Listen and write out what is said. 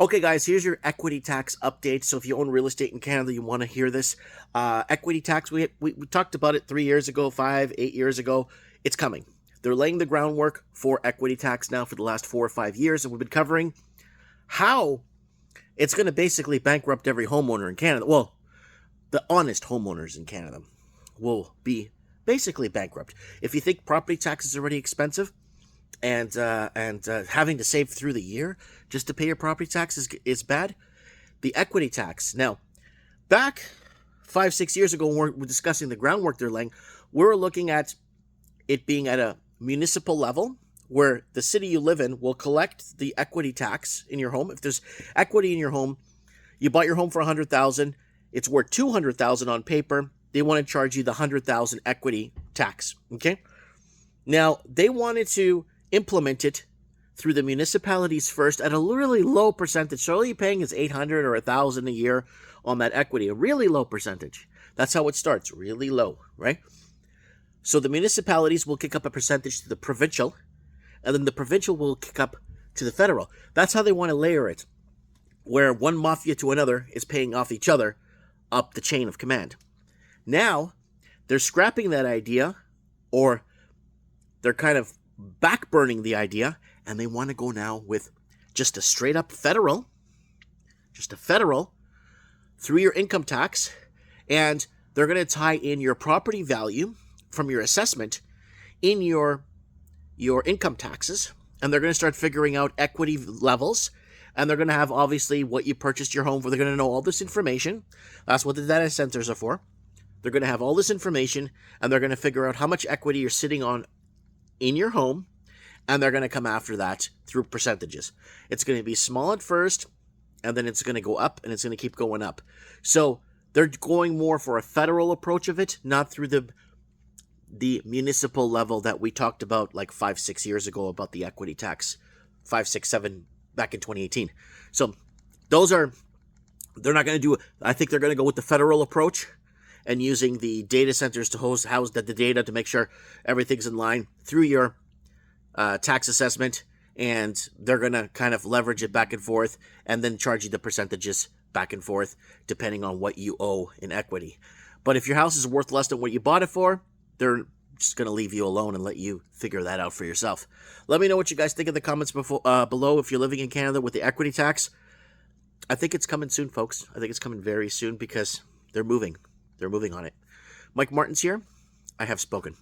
Okay, guys, here's your equity tax update. So if you own real estate in Canada, you want to hear this. Equity tax, we talked about it 3 years ago, 8 years ago. It's coming. They're laying the groundwork for equity tax now for the last 4 or 5 years, and we've been covering how it's going to basically bankrupt every homeowner in Canada. Well, the honest homeowners in Canada will be basically bankrupt. If you think property tax is already expensive, and having to save through the year just to pay your property tax is bad. The equity tax. Now, back 5, 6 years ago, when we're discussing the groundwork they're laying, we're looking at it being at a municipal level where the city you live in will collect the equity tax in your home. If there's equity in your home, you bought your home for $100,000, it's worth $200,000 on paper. They want to charge you the $100,000 equity tax. Okay. Now they wanted to implement it through the municipalities first at a really low percentage. So all you're paying is $800 or $1,000 a year on that equity, a really low percentage. That's how it starts, really low, right? So the municipalities will kick up a percentage to the provincial, and then the provincial will kick up to the federal. That's how they want to layer it, where one mafia to another is paying off each other up the chain of command. Now, they're scrapping that idea, or they're kind of backburning the idea, and they want to go now with just a straight up federal, through your income tax, and they're going to tie in your property value from your assessment in your income taxes, and they're going to start figuring out equity levels, and they're going to have obviously what you purchased your home for. They're going to know all this information. That's what the data centers are for. They're going to have all this information, and they're going to figure out how much equity you're sitting on in your home, and they're going to come after that through percentages. It's going to be small at first, and then it's going to go up, and it's going to keep going up. So they're going more for a federal approach of it, not through the municipal level that we talked about like 5, 6 years ago about the equity tax, 5, 6, 7 back in 2018. So they're not going to do. I think they're going to go with the federal approach, and using the data centers to house the data to make sure everything's in line through your tax assessment, and they're going to kind of leverage it back and forth and then charge you the percentages back and forth depending on what you owe in equity. But if your house is worth less than what you bought it for, they're just going to leave you alone and let you figure that out for yourself. Let me know what you guys think in the comments below if you're living in Canada with the equity tax. I think it's coming soon, folks. I think it's coming very soon because they're moving. They're moving on it. Mike Martins here. I have spoken.